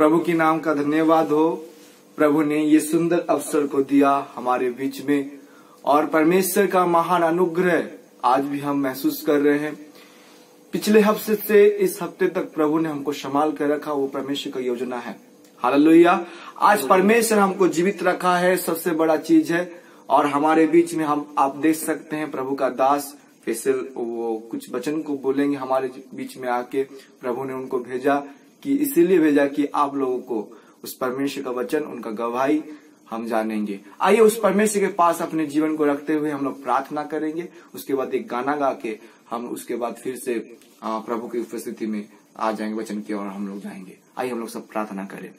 प्रभु की नाम का धन्यवाद हो। प्रभु ने ये सुंदर अवसर को दिया हमारे बीच में, और परमेश्वर का महान अनुग्रह आज भी हम महसूस कर रहे हैं। पिछले हफ्ते से इस हफ्ते तक प्रभु ने हमको संभाल कर रखा, वो परमेश्वर का योजना है। हालेलुया। आज परमेश्वर हमको जीवित रखा है, सबसे बड़ा चीज है। और हमारे बीच में हम आप देख सकते हैं प्रभु का दास फैसल वो कुछ वचन को बोलेंगे हमारे बीच में आके। प्रभु ने उनको भेजा कि इसीलिए भेजा कि आप लोगों को उस परमेश्वर का वचन, उनका गवाही हम जानेंगे। आइए उस परमेश्वर के पास अपने जीवन को रखते हुए हम लोग प्रार्थना करेंगे। उसके बाद एक गाना गा के हम उसके बाद फिर से प्रभु की उपस्थिति में आ जाएंगे वचन की ओर हम लोग जाएंगे। आइए हम लोग सब प्रार्थना करें।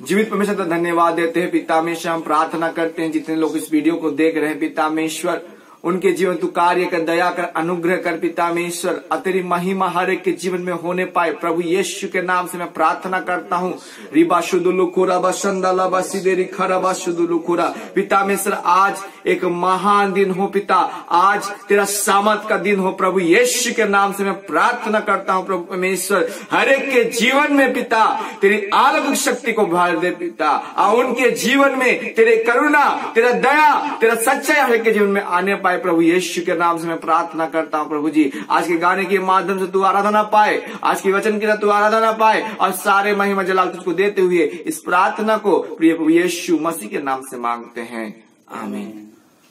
जीवित परमेश्वर का धन्यवाद देते हैं पिता परमेश्वर, हम प्रार्थना करते हैं जितने लोग इस वीडियो को देख रहे हैं पिता परमेश्वर, उनके जीवन तू कार्य कर, दया कर, अनुग्रह कर पिता परमेश्वर। तेरी महिमा हर एक के जीवन में होने पाए प्रभु यीशु के नाम से मैं प्रार्थना करता हूँ। रिबा शुदुलुखुरा बसंदला बसीदेरी खरा बसुदुलुखुरा। पिता परमेश्वर आज एक महान दिन हो पिता, आज तेरा सामर्थ का दिन हो प्रभु यीशु के नाम से मैं प्रार्थना करता हूँ प्रभु परमेश्वर। हर एक के जीवन में पिता तेरी अलौकिक शक्ति को भर दे पिता, और उनके जीवन में तेरे करुणा, तेरा दया, तेरा सच्चाई हर एक के जीवन में आने पाए प्रभु यीशु के नाम से मैं प्रार्थना करता हूं प्रभु जी। आज के गाने के माध्यम से तू आराधना पाए, आज के वचन की तू आराधना पाए, और सारे महिमा जलाल तुझको देते हुए इस प्रार्थना को प्रिय प्रभु यीशु मसीह के नाम से मांगते हैं, आमीन।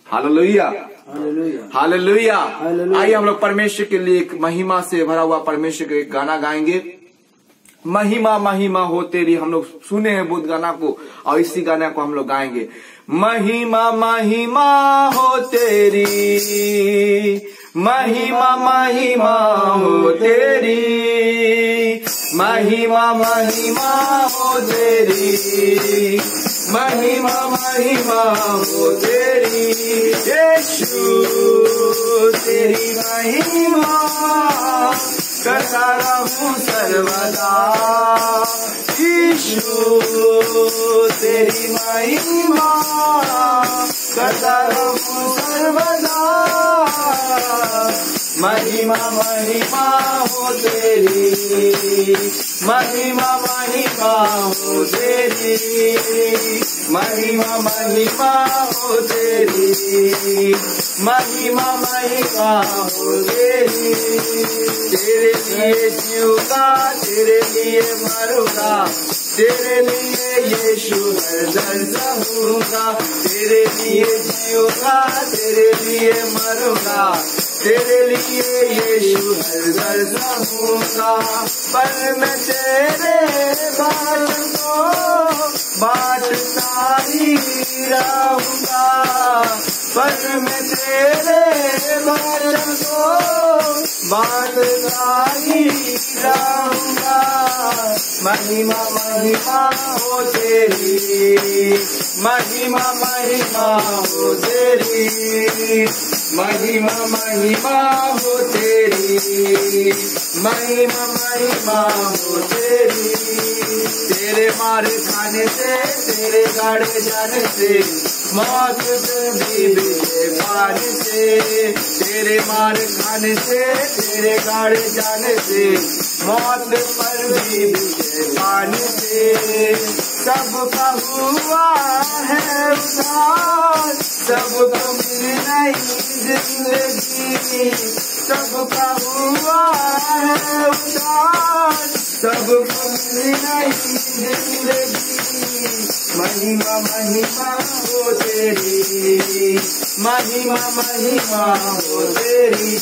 Hallelujah, hallelujah. आइए हम लोग परमेश्वर के लिए एक महिमा से भरा हुआ परमेश्वर का एक गाना गाएंगे। महिमा महिमा हो तेरी, हम लोग सुने हैं बुद्ध गाना को, और इसी गाने को हम लोग गाएंगे। महिमा महिमा हो तेरी, महिमा महिमा हो तेरी, महिमा महिमा हो तेरी, महिमा महिमा हो तेरी यीशु, तेरी महिमा करता रहूं सर्वदा यीशु, तेरी महिमा करता रहूं सर्वदा। महिमा महिमा हो तेरी, महिमा महिमा हो तेरी, महिमा महिमा हो तेरी, महिमा महिमा हो तेरी। तेरे लिए जीऊंगा, तेरे लिए मरूंगा, तेरे लिए यीशु हर दर सहूंगा। तेरे लिए जीऊंगा, तेरे लिए मरूंगा, तेरे लिए यीशु हर दर सहूंगा। पर मैं तेरे वचन को बांटता ही रहूंगा, पर मैं तेरे वचन को बांटता ही रहूंगा। महिमा महिमा हो तेरी, महिमा महिमा हो तेरी, महिमा महिमा हो तेरी, महिमा महिमा हो तेरी। तेरे मारे खाने से, तेरे गाड़े जाने से, मौत भी विजय पाने से, तेरे मारे खाने से, तेरे गाड़े जाने से, मौत पर भी विजय पाने से। सबका हुआ है उद्धार, सबको मिल नई जिंदगी, सबका हुआ है उद्धार, सबको मिल नई जिंदगी। महिमा महिमा हो तेरी, महिमा महिमा हो तेरी,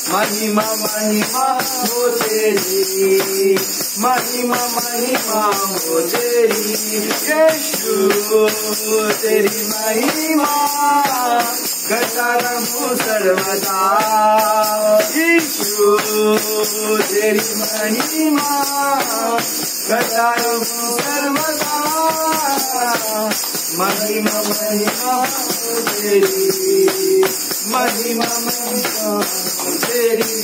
महिमा महिमा हो तेरी, महिमा महिमा हो तेरी यीशु, तेरी महिमा करता रहूं सर्वदा यीशु, तेरी महिमा करता रहूं सर्वदा। महिमा महिमा हो तेरी, महिमा महिमा हो तेरी।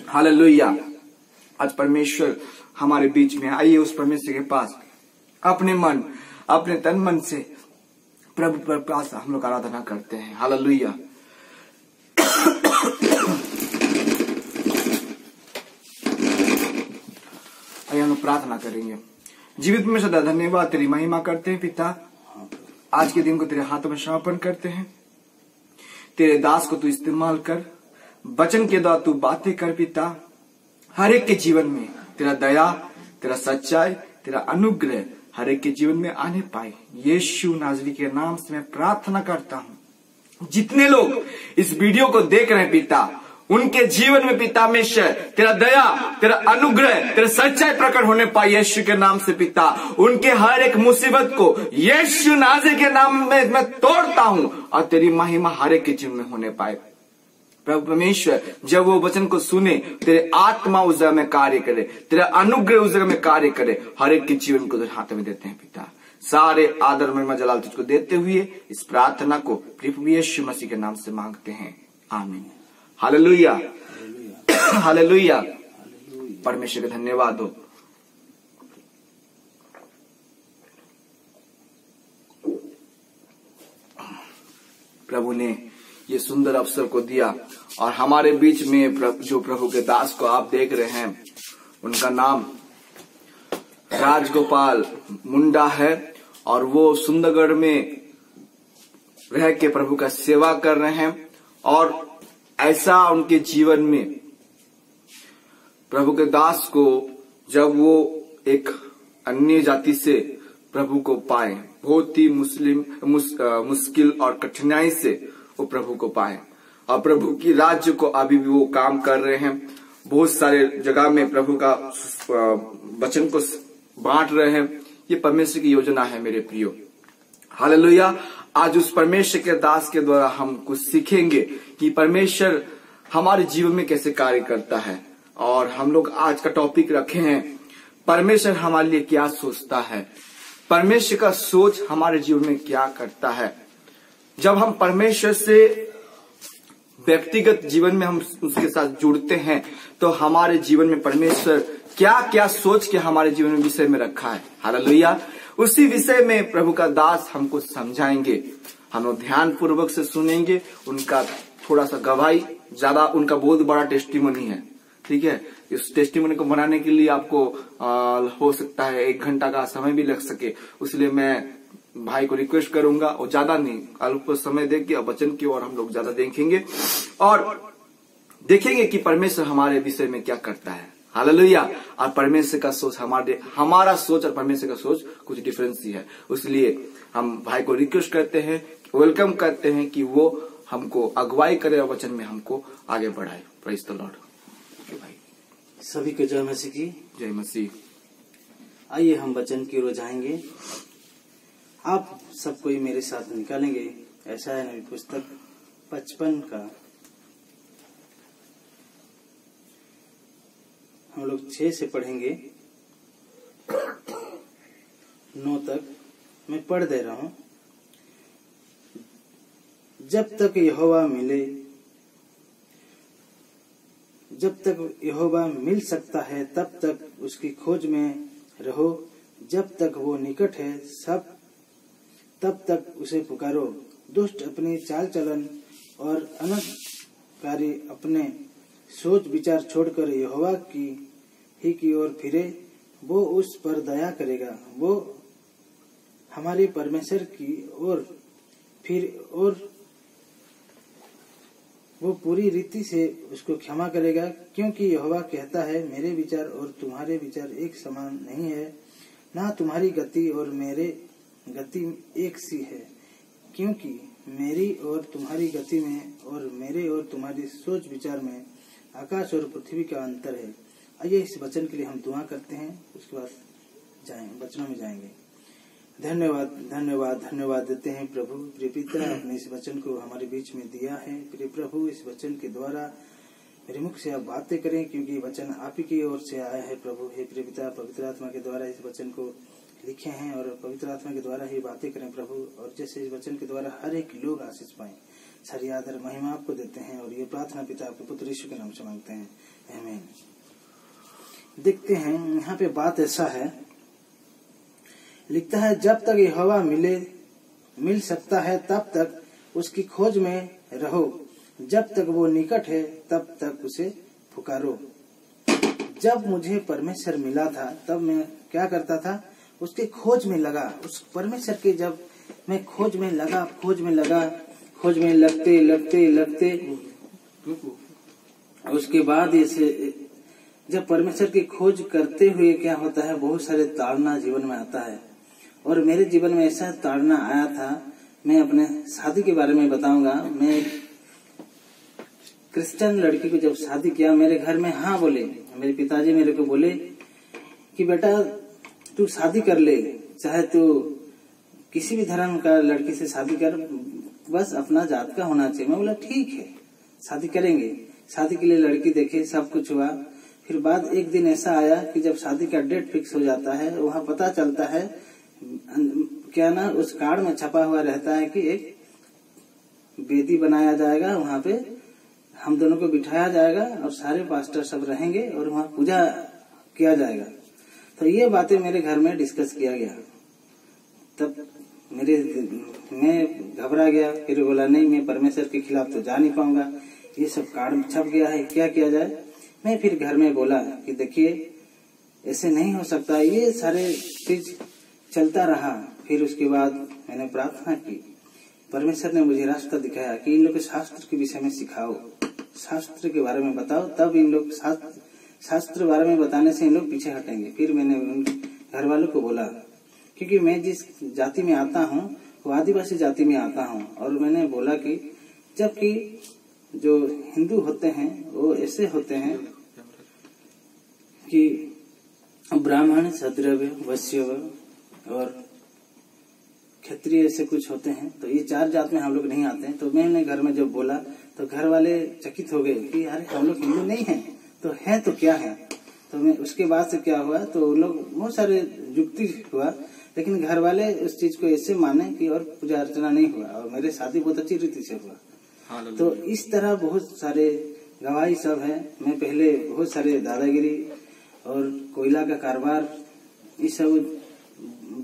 हालेलुया। आज परमेश्वर हमारे बीच में, आइए उस परमेश्वर के पास अपने मन, अपने तन मन से प्रभु पर पास हम लोग आराधना करते हैं। हालेलुया। प्रार्थना करेंगे। जीवित में सदा धन्यवाद, तेरी महिमा करते हैं पिता। आज के दिन को तेरे हाथों में समर्पण करते हैं। तेरे दास को तू इस्तेमाल कर, वचन के द्वारा तू बातें कर पिता। हर एक के जीवन में तेरा दया, तेरा सच्चाई, तेरा अनुग्रह हर एक के जीवन में आने पाए। यीशु नाजरी के नाम से मैं प्रार्थना करता हूँ। जितने लोग इस वीडियो को देख रहे हैं पिता, उनके जीवन में पिता में तेरा दया, तेरा अनुग्रह, तेरा सच्चाई प्रकट होने पाए यीशु के नाम से पिता। उनके हर एक मुसीबत को यीशु नाजरी के नाम में मैं तोड़ता हूं और तेरी महिमा हर एक के जीवन में होने पाए। प्रभु परमेश्वर, जब वो वचन को सुने, तेरे आत्मा उस जगह में कार्य करे, तेरा अनुग्रह उस जगह में कार्य करे। हर एक के जीवन को तेरे हाथ में देते हैं पिता। सारे आदर महिमा जलाल तुझको देते हुए इस प्रार्थना को प्रभु यीशु मसीह के नाम से मांगते हैं, आमीन। Hallelujah, hallelujah. परमेश्वर का धन्यवाद हो। प्रभु ने ये सुंदर अवसर को दिया और हमारे बीच में जो प्रभु के दास को आप देख रहे हैं, उनका नाम राजगोपाल मुंडा है और वो सुंदरगढ़ में रह के प्रभु का सेवा कर रहे हैं। और ऐसा उनके जीवन में प्रभु के दास को, जब वो एक अन्य जाति से प्रभु को पाए, बहुत ही मुश्किल और कठिनाई से वो प्रभु को पाए और प्रभु की राज्य को अभी भी वो काम कर रहे हैं। बहुत सारे जगह में प्रभु का वचन को बांट रहे हैं। ये परमेश्वर की योजना है मेरे प्रियो। हालेलुया। आज उस परमेश्वर के दास के द्वारा हम कुछ सीखेंगे कि परमेश्वर हमारे जीवन में कैसे कार्य करता है। और हम लोग आज का टॉपिक रखे हैं, परमेश्वर हमारे लिए क्या सोचता है, परमेश्वर का सोच हमारे जीवन में क्या करता है। जब हम परमेश्वर से व्यक्तिगत जीवन में हम उसके साथ जुड़ते हैं तो हमारे जीवन में परमेश्वर क्या क्या सोच के हमारे जीवन में विषय में रखा है। हालेलुया। उसी विषय में प्रभु का दास हमको समझाएंगे। हम लोग ध्यान पूर्वक से सुनेंगे। उनका थोड़ा सा गवाही, ज्यादा उनका बहुत बड़ा टेस्टिमोनी है, ठीक है। इस टेस्टिमोनी को बनाने के लिए आपको हो सकता है 1 घंटा का समय भी लग सके। इसलिए मैं भाई को रिक्वेस्ट करूंगा, और ज्यादा नहीं, अल्प समय देके वचन की ओर हम लोग ज्यादा देखेंगे और देखेंगे कि परमेश्वर हमारे विषय में क्या करता है। हालेलुया। और परमेश्वर का सोच हमारा सोच और परमेश्वर का सोच कुछ डिफरेंस ही है। इसलिए हम भाई को रिक्वेस्ट करते हैं, वेलकम करते हैं कि वो हमको अगुवाई करे और वचन में हमको आगे बढ़ाए। Praise the Lord. भाई सभी को जय मसीह की। जय मसीह। आइए हम वचन की ओर जाएंगे। आप सब कोई मेरे साथ निकालेंगे यशायाह नबी पुस्तक 55 का। हम लोग 6 से पढ़ेंगे 9 तक। मैं पढ़ दे रहा हूं। जब तक यहोवा मिल सकता है तब तक उसकी खोज में रहो। जब तक वो निकट है तब तक उसे पुकारो। दुष्ट अपनी चाल चलन और अनर्थकारी अपने सोच विचार छोड़कर यहोवा की ओर फिरे। वो उस पर दया करेगा। वो हमारे परमेश्वर की ओर और वो पूरी रीति से उसको क्षमा करेगा, क्योंकि यहोवा कहता है, मेरे विचार और तुम्हारे विचार एक समान नहीं है, ना तुम्हारी गति और मेरे गति एक सी है। क्योंकि मेरी और तुम्हारी गति में और मेरे और तुम्हारी सोच विचार में आकाश और पृथ्वी का अंतर है। आइए इस वचन के लिए हम दुआ करते हैं, उसके बाद वचनों में जाएंगे। धन्यवाद धन्यवाद धन्यवाद देते हैं प्रभु। प्रिय पिता, आपने इस वचन को हमारे बीच में दिया है। प्रिय प्रभु, इस वचन के द्वारा मेरे मुख से आप बातें करें, क्योंकि वचन आप ही की ओर से आया है प्रभु। हे प्रिय पिता, पवित्र आत्मा के द्वारा इस वचन को लिखे हैं और पवित्र आत्मा के द्वारा ही बातें करें प्रभु। और जैसे इस वचन के द्वारा हर एक लोग आशीष पाए, सारी आदर महिमा आपको देते हैं और ये प्रार्थना पिता आपके पुत्र यीशु के नाम से मांगते हैं, आमीन। देखते हैं यहाँ पे बात ऐसा है, लिखता है, जब तक यहोवा मिल सकता है तब तक उसकी खोज में रहो। जब तक वो निकट है तब तक उसे पुकारो। जब मुझे परमेश्वर मिला था तब मैं क्या करता था, उसके खोज में लगा। उस परमेश्वर के जब मैं खोज में लगा, खोज में लगते उसके बाद इसे जब परमेश्वर की खोज करते हुए क्या होता है, बहुत सारे ताड़ना जीवन में आता है। और मेरे जीवन में ऐसा ताड़ना आया था। मैं अपने शादी के बारे में बताऊंगा। मैं क्रिश्चियन लड़की को जब शादी किया, मेरे घर में हाँ बोले। मेरे पिताजी मेरे को बोले कि बेटा तू शादी कर ले, चाहे तू किसी भी धर्म का लड़की से शादी कर, बस अपना जात का होना चाहिए। मैं बोला ठीक है, शादी करेंगे। शादी के लिए लड़की देखे, सब कुछ हुआ। फिर बाद एक दिन ऐसा आया कि जब शादी का डेट फिक्स हो जाता है, वहाँ पता चलता है क्या ना, उस कार्ड में छपा हुआ रहता है कि एक वेदी बनाया जाएगा, वहाँ पे हम दोनों को बिठाया जाएगा और सारे पास्टर सब रहेंगे और वहाँ पूजा किया जाएगा। तो ये बातें मेरे घर में डिस्कस किया गया। तब मैं घबरा गया। फिर बोला नहीं, मैं परमेश्वर के खिलाफ तो जा नहीं पाऊंगा, ये सब कार्ड छप गया है, क्या किया जाए। मैं फिर घर में बोला कि देखिए ऐसे नहीं हो सकता। ये सारे चीज चलता रहा। फिर उसके बाद मैंने प्रार्थना की, परमेश्वर ने मुझे रास्ता दिखाया कि इन लोग के शास्त्र के विषय में सिखाओ, शास्त्र के बारे में बताओ, तब इन लोग शास्त्र बारे में बताने से इन लोग पीछे हटेंगे। फिर मैंने घर वालों को बोला, क्योंकि मैं जिस जाति में आता हूँ वो आदिवासी जाति में आता हूँ। और मैंने बोला कि जबकि जो हिंदू होते हैं वो ऐसे होते हैं कि ब्राह्मण, क्षत्रिय, वैश्य और क्षत्रिय ऐसे कुछ होते हैं, तो ये 4 जात में हम लोग नहीं आते हैं। तो मैंने घर में जब बोला तो घर वाले चकित हो गए कि अरे हम लोग हिंदू नहीं हैं, तो हैं तो क्या है। तो मैं उसके बाद से क्या हुआ, तो उन लोग बहुत सारे युक्ति हुआ, लेकिन घर वाले उस चीज को ऐसे माने कि और पूजा अर्चना नहीं हुआ और मेरे शादी बहुत अच्छी रीति से हुआ। तो इस तरह बहुत सारे गवाही सब है। मैं पहले बहुत सारे दादागिरी और कोयला का कारोबार, ये सब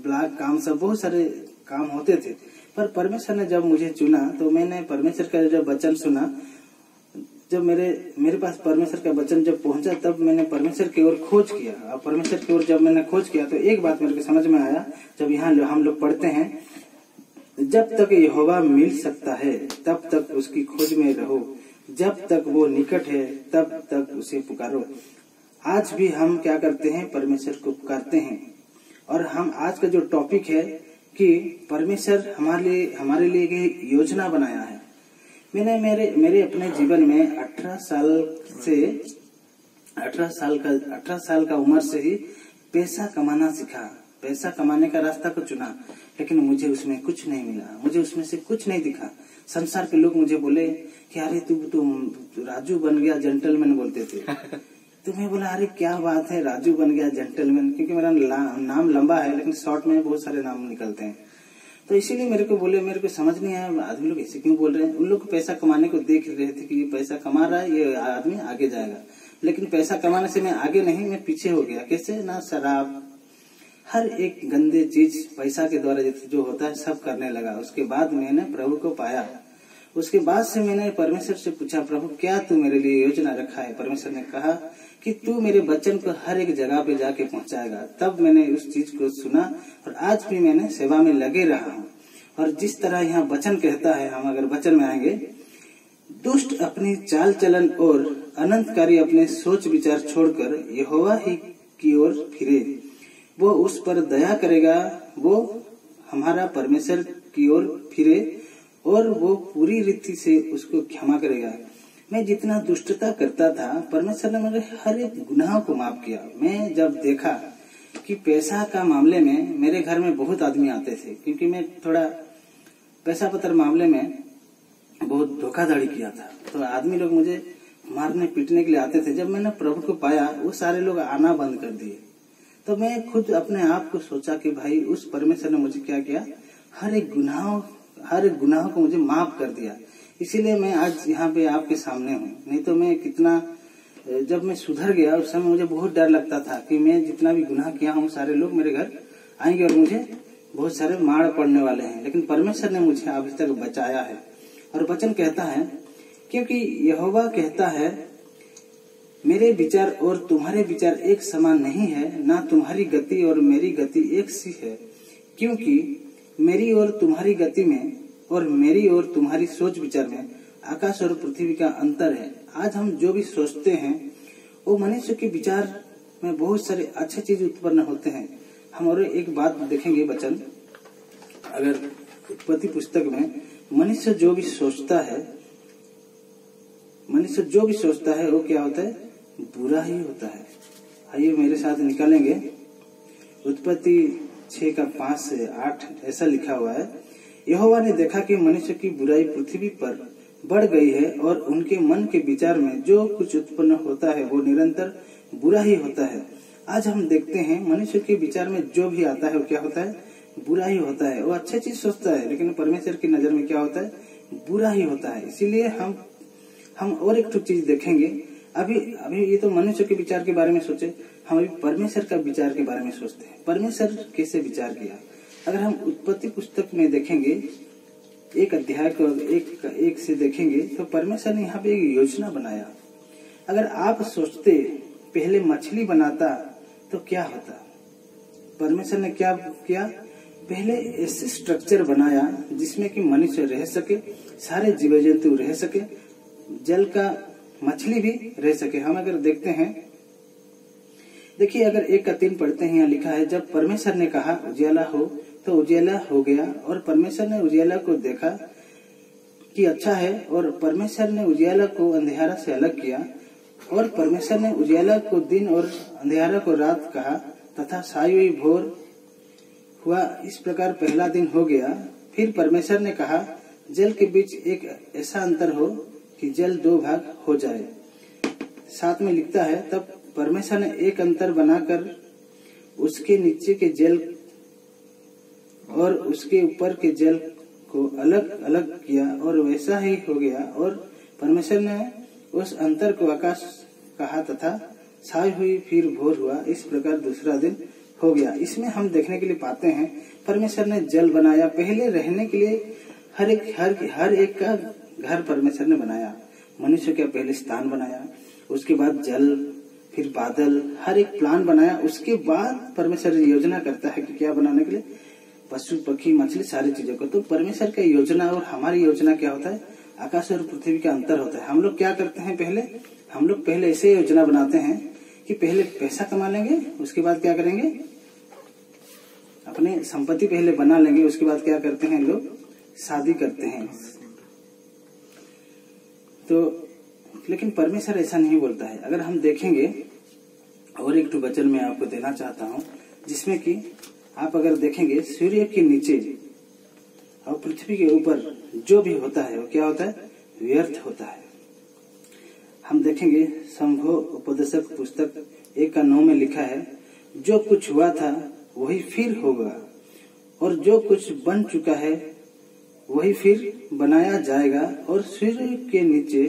ब्लैक काम, सब बहुत सारे काम होते थे। पर परमेश्वर ने जब मुझे चुना तो मैंने परमेश्वर का जब वचन सुना, जब मेरे पास परमेश्वर का वचन जब पहुंचा, तब मैंने परमेश्वर की ओर खोज किया। और परमेश्वर की ओर जब मैंने खोज किया तो एक बात मेरे को समझ में आया। जब यहाँ हम लोग पढ़ते हैं, जब तक यहोवा मिल सकता है तब तक उसकी खोज में रहो, जब तक वो निकट है तब तक उसे पुकारो। आज भी हम क्या करते हैं, परमेश्वर को पुकारते हैं। और हम आज का जो टॉपिक है कि परमेश्वर हमारे लिए एक योजना बनाया है। मैंने मेरे अपने जीवन में 18 साल का उम्र से ही पैसा कमाना सीखा, पैसा कमाने का रास्ता को चुना, लेकिन मुझे उसमें कुछ नहीं मिला, मुझे उसमें से कुछ नहीं दिखा। संसार के लोग मुझे बोले कि अरे तू राजू बन गया जेंटलमैन बोलते थे। तो मैं बोला अरे क्या बात है, राजू बन गया जेंटलमैन, क्योंकि मेरा नाम लंबा है लेकिन शॉर्ट में बहुत सारे नाम निकलते हैं। तो इसीलिए मेरे को समझ नहीं आया आदमी लोग ऐसे क्यों बोल रहे हैं। उन लोग को पैसा कमाने को देख रहे थे कि ये पैसा कमा रहा है, ये आदमी आगे जाएगा, लेकिन पैसा कमाने से मैं आगे नहीं, मैं पीछे हो गया। कैसे ना, शराब, हर एक गंदे चीज पैसा के द्वारा जो होता है सब करने लगा। उसके बाद मैंने प्रभु को पाया। उसके बाद से मैंने परमेश्वर से पूछा, प्रभु क्या तू मेरे लिए योजना रखा है। परमेश्वर ने कहा कि तू मेरे वचन को हर एक जगह पे जाके पहुंचाएगा। तब मैंने उस चीज को सुना और आज भी मैंने सेवा में लगे रहा हूँ। और जिस तरह यहाँ वचन कहता है, हम अगर वचन में आएंगे, दुष्ट अपनी चाल चलन और अनंतकारी अपने सोच विचार छोड़कर यहोवा ही की ओर फिरे, वो उस पर दया करेगा। वो हमारा परमेश्वर की ओर फिरे और वो पूरी रीति से उसको क्षमा करेगा। मैं जितना दुष्टता करता था, परमेश्वर ने मेरे हर एक गुनाह को माफ किया। मैं जब देखा कि पैसा का मामले में मेरे घर में बहुत आदमी आते थे, क्योंकि मैं थोड़ा पैसा पत्र मामले में बहुत धोखाधड़ी किया था, तो आदमी लोग मुझे मारने पीटने के लिए आते थे। जब मैंने प्रभु को पाया, वो सारे लोग आना बंद कर दिए। तो मैं खुद अपने आप को सोचा कि भाई उस परमेश्वर ने मुझे क्या किया, हर एक गुनाह को मुझे माफ कर दिया। इसीलिए मैं आज यहाँ पे आपके सामने हूँ। नहीं तो मैं कितना, जब मैं सुधर गया उस समय मुझे बहुत डर लगता था कि मैं जितना भी गुनाह किया हूँ, सारे लोग मेरे घर आएंगे और मुझे बहुत सारे मार पड़ने वाले हैं। लेकिन परमेश्वर ने मुझे अभी तक बचाया है। और वचन कहता है, क्योंकि यहोवा कहता है, मेरे विचार और तुम्हारे विचार एक समान नहीं है, ना तुम्हारी गति और मेरी गति एक सी है, क्योंकि मेरी और तुम्हारी गति में और मेरी और तुम्हारी सोच विचार में आकाश और पृथ्वी का अंतर है। आज हम जो भी सोचते हैं वो मनुष्य के विचार में बहुत सारे अच्छे चीज उत्पन्न होते हैं। हम और एक बात देखेंगे वचन, अगर उत्पत्ति पुस्तक में मनुष्य जो भी सोचता है वो क्या होता है? बुरा ही होता है। आइए मेरे साथ निकालेंगे। उत्पत्ति 6 का 5 से 8 ऐसा लिखा हुआ है, यहोवा ने देखा कि मनुष्य की बुराई पृथ्वी पर बढ़ गई है और उनके मन के विचार में जो कुछ उत्पन्न होता है वो निरंतर बुरा ही होता है। आज हम देखते हैं मनुष्य के विचार में जो भी आता है वो क्या होता है? बुरा ही होता है। वो अच्छी चीज सोचता है लेकिन परमेश्वर की नजर में क्या होता है? बुरा ही होता है। इसीलिए हम और एक चीज देखेंगे। अभी ये तो मनुष्य के विचार के बारे में सोचे, हम अभी परमेश्वर का विचार के बारे में सोचते हैं। परमेश्वर कैसे विचार किया? अगर हम उत्पत्ति पुस्तक में देखेंगे, एक अध्याय को एक से देखेंगे तो परमेश्वर ने यहाँ पे एक योजना बनाया। अगर आप सोचते पहले मछली बनाता तो क्या होता? परमेश्वर ने क्या किया? पहले ऐसे स्ट्रक्चर बनाया जिसमें कि मनुष्य रह सके, सारे जीव जंतु रह सके, जल का मछली भी रह सके। हम अगर देखते हैं, देखिए अगर 1 का 3 पढ़ते हैं, यहाँ लिखा है, जब परमेश्वर ने कहा उजियाला हो तो उजियाला हो गया, और परमेश्वर ने उजियाला को देखा कि अच्छा है, और परमेश्वर ने उजियाला को अंधेरा से अलग किया, और परमेश्वर ने उजियाला को दिन और अंधेरा को रात कहा, तथा साई हुई भोर हुआ। इस प्रकार पहला दिन हो गया। फिर परमेश्वर ने कहा जल के बीच एक ऐसा अंतर हो कि जल 2 भाग हो जाए। 7 में लिखता है, तब परमेश्वर ने एक अंतर बनाकर उसके नीचे के जल और उसके ऊपर के जल को अलग अलग किया, और वैसा ही हो गया। और परमेश्वर ने उस अंतर को आकाश कहा, तथा छाई हुई फिर भोर हुआ। इस प्रकार दूसरा दिन हो गया। इसमें हम देखने के लिए पाते हैं परमेश्वर ने जल बनाया। पहले रहने के लिए हर एक का घर परमेश्वर ने बनाया। मनुष्य का पहले स्थान बनाया, उसके बाद जल, फिर बादल, हर एक प्लान बनाया। उसके बाद परमेश्वर योजना करता है कि क्या बनाने के लिए? पशु पक्षी मछली सारी चीजों को। तो परमेश्वर का योजना और हमारी योजना क्या होता है? आकाश और पृथ्वी का अंतर होता है। हम लोग क्या करते हैं? हम लोग पहले ऐसे योजना बनाते हैं कि पहले पैसा कमा लेंगे, उसके बाद क्या करेंगे? अपने संपत्ति पहले बना लेंगे, उसके बाद क्या करते हैं? लोग शादी करते हैं। तो लेकिन परमेश्वर ऐसा नहीं बोलता है। अगर हम देखेंगे, और एक वचन मैं आपको देना चाहता हूँ, जिसमें कि आप अगर देखेंगे सूर्य के नीचे और पृथ्वी के ऊपर जो भी होता है वो क्या होता है? व्यर्थ होता है। हम देखेंगे संभव उपदेशक पुस्तक 1 का 9 में लिखा है, जो कुछ हुआ था वही फिर होगा, और जो कुछ बन चुका है वही फिर बनाया जाएगा, और सूर्य के नीचे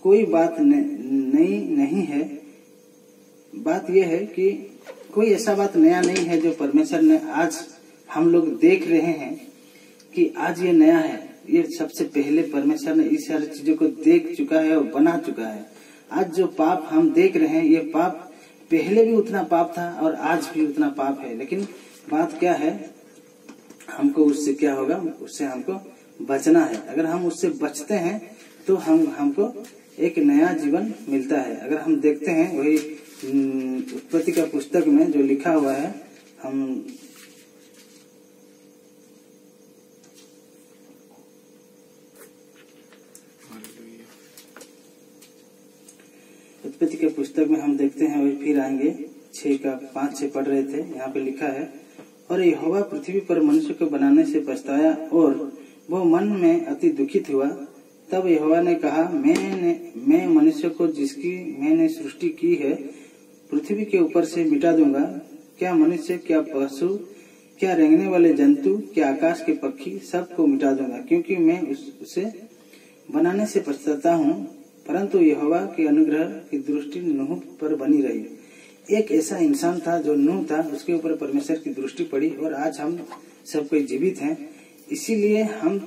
कोई बात नई नहीं है। बात यह है कि कोई ऐसा बात नया नहीं है जो परमेश्वर ने आज हम लोग देख रहे हैं कि आज ये नया है। ये सबसे पहले परमेश्वर ने इस सारी चीजों को देख चुका है और बना चुका है। आज जो पाप हम देख रहे हैं, ये पाप पहले भी उतना पाप था और आज भी उतना पाप है। लेकिन बात क्या है? हमको उससे क्या होगा? उससे हमको बचना है। अगर हम उससे बचते हैं तो हमको एक नया जीवन मिलता है। अगर हम देखते हैं वही उत्पत्ति का पुस्तक में जो लिखा हुआ है, हम उत्पत्ति के पुस्तक में हम देखते हैं, वही फिर आएंगे 6 का 5 से पढ़ रहे थे। यहाँ पे लिखा है, और यहोवा पृथ्वी पर मनुष्य को बनाने से पछताया और वो मन में अति दुखित हुआ। तब यहोवा ने कहा, मैं मनुष्य को जिसकी मैंने सृष्टि की है पृथ्वी के ऊपर से मिटा दूंगा। क्या मनुष्य, क्या पशु, क्या रेंगने वाले जंतु, क्या आकाश के पक्षी, सबको मिटा दूंगा, क्योंकि मैं उसे बनाने से पछताता हूँ। परंतु यहोवा के अनुग्रह की दृष्टि नूह पर बनी रही। एक ऐसा इंसान था जो नूह था, उसके ऊपर परमेश्वर की दृष्टि पड़ी, और आज हम सब कोई जीवित हैं। इसीलिए हम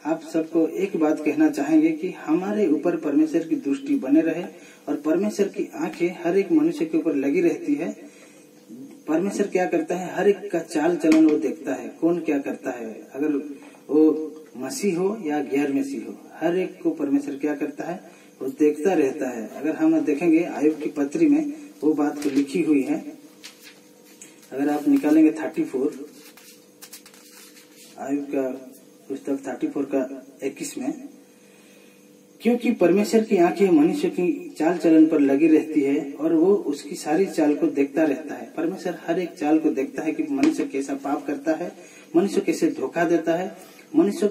आप सबको एक बात कहना चाहेंगे कि हमारे ऊपर परमेश्वर की दृष्टि बने रहे और परमेश्वर की आंखें हर एक मनुष्य के ऊपर लगी रहती है। परमेश्वर क्या करता है, हर एक का चाल चलन वो देखता है, कौन क्या करता है, अगर वो मसीह हो या गैर मसीह हो, हर एक को परमेश्वर क्या करता है, वो देखता रहता है। अगर हम देखेंगे आयुब की पत्री में वो बात को लिखी हुई है। अगर आप निकालेंगे 34, आयुब का पुस्तक 34 का 21 में, क्योंकि परमेश्वर की आंखें मनुष्य की चाल चलन पर लगी रहती है और वो उसकी सारी चाल को देखता रहता है। परमेश्वर हर एक चाल को देखता है कि मनुष्य कैसा पाप करता है, मनुष्य कैसे धोखा देता है, मनुष्य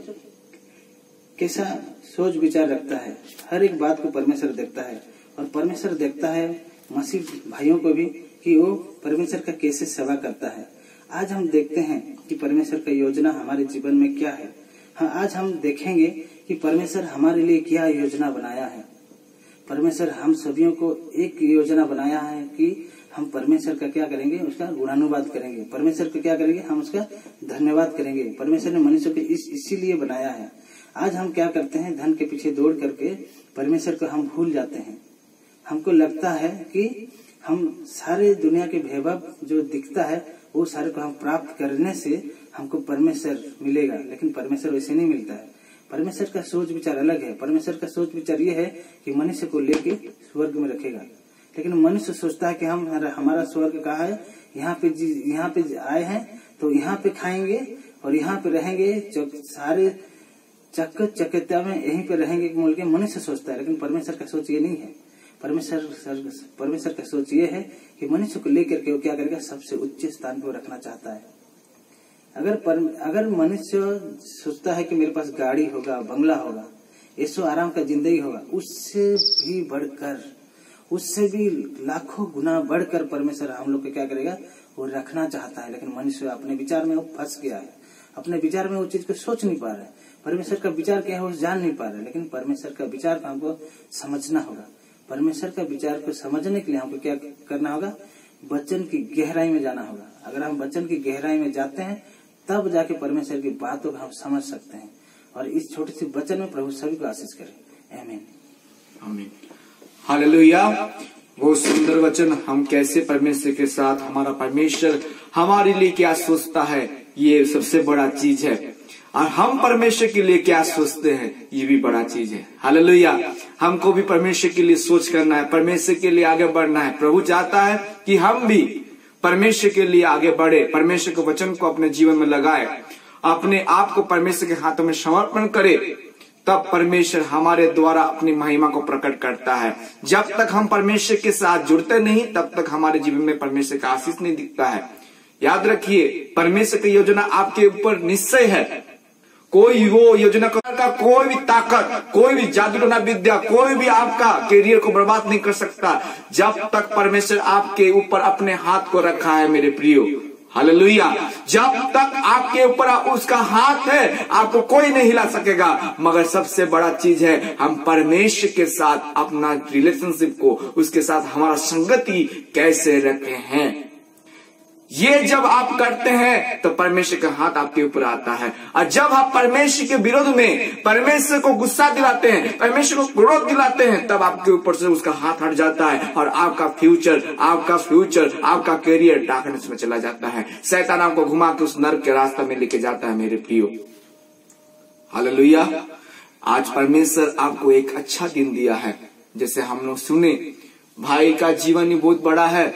कैसा सोच विचार रखता है। हर एक बात को परमेश्वर देखता है और परमेश्वर देखता है मसीह भाइयों को भी कि वो परमेश्वर का कैसे सेवा करता है। आज हम देखते हैं कि परमेश्वर का योजना हमारे जीवन में क्या है। हाँ, आज हम देखेंगे कि परमेश्वर हमारे लिए क्या योजना बनाया है। परमेश्वर हम सभी को एक योजना बनाया है कि हम परमेश्वर का क्या करेंगे, उसका गुणानुवाद करेंगे। परमेश्वर का क्या करेंगे, हम उसका धन्यवाद करेंगे। परमेश्वर ने मनुष्य को इसीलिए बनाया है। आज हम क्या करते हैं, धन के पीछे दौड़ करके परमेश्वर को हम भूल जाते हैं। हमको लगता है कि हम सारे दुनिया के वैभव जो दिखता है वो सारे को हम प्राप्त करने से हमको परमेश्वर मिलेगा, लेकिन परमेश्वर वैसे नहीं मिलता है। परमेश्वर का सोच विचार अलग है। परमेश्वर का सोच विचार ये है कि मनुष्य को लेके स्वर्ग में रखेगा, लेकिन मनुष्य सोचता है कि हम हमारा स्वर्ग कहाँ है, यहाँ पे आए हैं तो यहाँ पे खाएंगे और यहाँ पे रहेंगे, सारे चक्कता में यहीं पे रहेंगे बोल के मनुष्य सोचता है। लेकिन परमेश्वर का सोच ये नहीं है। परमेश्वर का सोच ये है कि मनुष्य को लेकर के वो क्या करेगा, सबसे उच्च स्थान पे रखना चाहता है। अगर मनुष्य सोचता है कि मेरे पास गाड़ी होगा, बंगला होगा, ऐसो आराम का जिंदगी होगा, उससे भी लाखों गुना बढ़कर परमेश्वर हम लोग को क्या करेगा, वो रखना चाहता है। लेकिन मनुष्य अपने विचार में वो फंस गया है। अपने विचार में वो चीज को सोच नहीं पा रहा है। परमेश्वर का विचार क्या है वो जान नहीं पा रहा है। लेकिन परमेश्वर का विचार को हमको समझना होगा। परमेश्वर का विचार को समझने के लिए हमको क्या करना होगा, वचन की गहराई में जाना होगा। अगर हम वचन की गहराई में जाते हैं तब जाके परमेश्वर की बातों को हम समझ सकते हैं। और इस छोटे से वचन में प्रभु सभी को आशीष करे। आमीन आमीन हालेलुया। वो सुंदर वचन, हम कैसे परमेश्वर के साथ, हमारा परमेश्वर हमारे लिए क्या सोचता है, ये सबसे बड़ा चीज है। और हम परमेश्वर के लिए क्या सोचते हैं, ये भी बड़ा चीज है। हालेलुया। हमको भी परमेश्वर के लिए सोच करना है, परमेश्वर के लिए आगे बढ़ना है। प्रभु चाहता है कि हम भी परमेश्वर के लिए आगे बढ़े, परमेश्वर के वचन को अपने जीवन में लगाए, अपने आप को परमेश्वर के हाथों में समर्पण करे। तब परमेश्वर हमारे द्वारा अपनी महिमा को प्रकट करता है। जब तक हम परमेश्वर के साथ जुड़ते नहीं, तब तक हमारे जीवन में परमेश्वर का आशीष नहीं दिखता है। याद रखिए, परमेश्वर की योजना आपके ऊपर निश्चय है। कोई वो योजना का कोई भी ताकत, कोई भी जादू टोना विद्या, कोई भी आपका करियर को बर्बाद नहीं कर सकता, जब तक परमेश्वर आपके ऊपर अपने हाथ को रखा है। मेरे प्रियो, हालेलुया। जब तक आपके ऊपर उसका हाथ है, आपको कोई नहीं हिला सकेगा। मगर सबसे बड़ा चीज है, हम परमेश्वर के साथ अपना रिलेशनशिप को, उसके साथ हमारा संगति कैसे रखे हैं। ये जब आप करते हैं तो परमेश्वर का हाथ आपके ऊपर आता है। और जब आप परमेश्वर के विरोध में परमेश्वर को गुस्सा दिलाते हैं, परमेश्वर को क्रोध दिलाते हैं, तब आपके ऊपर से उसका हाथ हट जाता है और आपका फ्यूचर, आपका करियर डार्कनेस में चला जाता है। शैतान आपको घुमा के उस नर्क के रास्ता में लेके जाता है। मेरे प्रियो, हालेलुया। आज परमेश्वर आपको एक अच्छा दिन दिया है। जैसे हम लोग सुने, भाई का जीवन ही बहुत बड़ा है।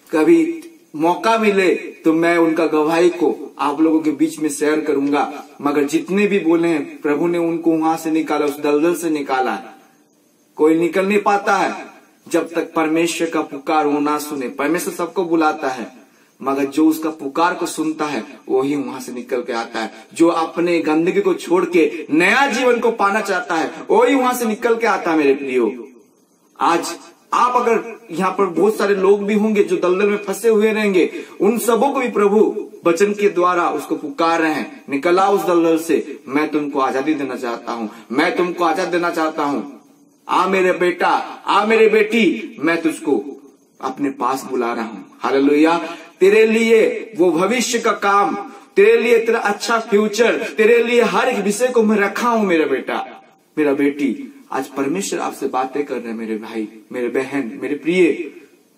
कभी मौका मिले तो मैं उनका गवाही को आप लोगों के बीच में शेयर करूंगा। मगर जितने भी बोले हैं, प्रभु ने उनको वहां से निकाला, उस दलदल से निकाला। कोई निकल नहीं पाता है जब तक परमेश्वर का पुकार वो ना सुने। परमेश्वर सबको बुलाता है, मगर जो उसका पुकार को सुनता है वही वहां से निकल के आता है। जो अपने गंदगी को छोड़ के नया जीवन को पाना चाहता है, वही वहां से निकल के आता है। मेरे प्रियो, आज आप अगर यहाँ पर बहुत सारे लोग भी होंगे जो दलदल में फंसे हुए रहेंगे, उन सबों को भी प्रभु वचन के द्वारा उसको पुकार रहे हैं, निकल आओ उस दलदल से, मैं तुमको आजादी देना चाहता हूँ, मैं तुमको आजाद देना चाहता हूँ। आ मेरे बेटा, आ मेरे बेटी, मैं तुझको अपने पास बुला रहा हूँ। हालेलुया। तेरे लिए वो भविष्य का काम, तेरे लिए तेरा अच्छा फ्यूचर, तेरे लिए हर एक विषय को मैं रखा हूं मेरा बेटा, मेरा बेटी। आज परमेश्वर आपसे बातें कर रहे हैं मेरे भाई, मेरे बहन, मेरे प्रिय,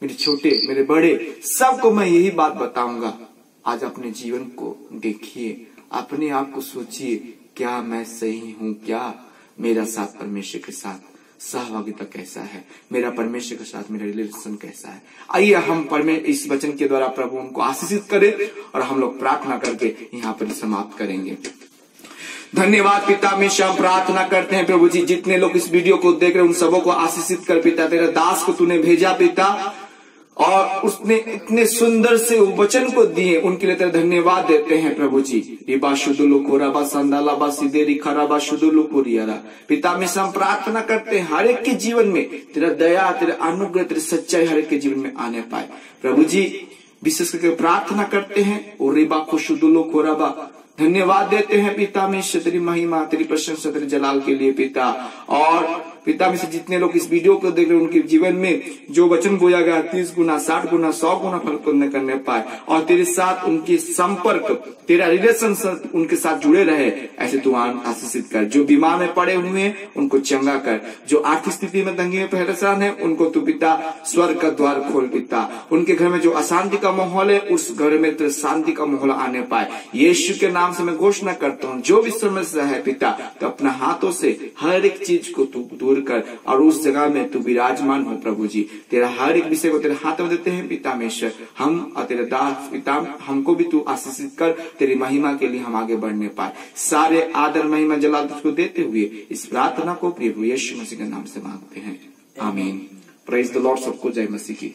मेरे छोटे, मेरे बड़े, सबको मैं यही बात बताऊंगा। आज अपने जीवन को देखिए, अपने आप को सोचिए, क्या मैं सही हूं? क्या मेरा साथ परमेश्वर के साथ सहभागिता कैसा है? मेरा परमेश्वर के साथ मेरा रिलेशन कैसा है? आइए हम इस वचन के द्वारा प्रभु उनको आशीषित करें और हम लोग प्रार्थना करके यहाँ पर समाप्त करेंगे। धन्यवाद पिता, में हम प्रार्थना करते हैं प्रभु जी, जितने लोग इस वीडियो को देख रहे हैं उन सबों को आशीषित कर पिता। तेरे दास को तूने भेजा पिता, और उसने इतने सुंदर से वचन को दिए, उनके लिए तेरा धन्यवाद देते हैं प्रभु जी। पिता में हम प्रार्थना करते हैं हर एक के जीवन में तेरा दया, तेरा अनुग्रह, तेरी सच्चाई हर एक के जीवन में आने पाए प्रभु जी। विशेष करके प्रार्थना करते हैं और रिबा खुशुदुलो कोराबा, धन्यवाद देते हैं पिता में तेरी महिमा, तेरी प्रशंसा, तेरे जलाल के लिए पिता। और पिता में से जितने लोग इस वीडियो को देख रहे हैं उनके जीवन में जो वचन बोया गया 30 गुना, 60 गुना, 100 गुना फल करने पाए, और तेरे साथ उनके संपर्क, तेरा रिलेशन उनके साथ जुड़े रहे, ऐसे तू आशीषित कर। जो बीमार में पड़े हुए हैं उनको चंगा कर, जो आर्थिक स्थिति में तंगी में परेशान है उनको तू पिता स्वर्ग का द्वार खोल पिता। उनके घर में जो अशांति का माहौल है उस घर में तेरे शांति का माहौल आने पाए। यीशु के नाम से मैं घोषणा करता हूँ, जो भी समस्या है पिता, तो अपना हाथों से हर एक चीज को तू दूर कर और उस जगह में तू विराजमान हो प्रभु जी। तेरा हर एक विषय को तेरे हाथ में देते हैं पिता मेश्वर, हम और तेरे दास पिता, हमको भी तू आशीषित कर, तेरी महिमा के लिए हम आगे बढ़ने पाए। सारे आदर महिमा जलाल तुझको देते हुए इस प्रार्थना को प्रभु यीशु मसीह के नाम से मांगते हैं, आमीन। Praise the Lord. सबको जय मसीह की।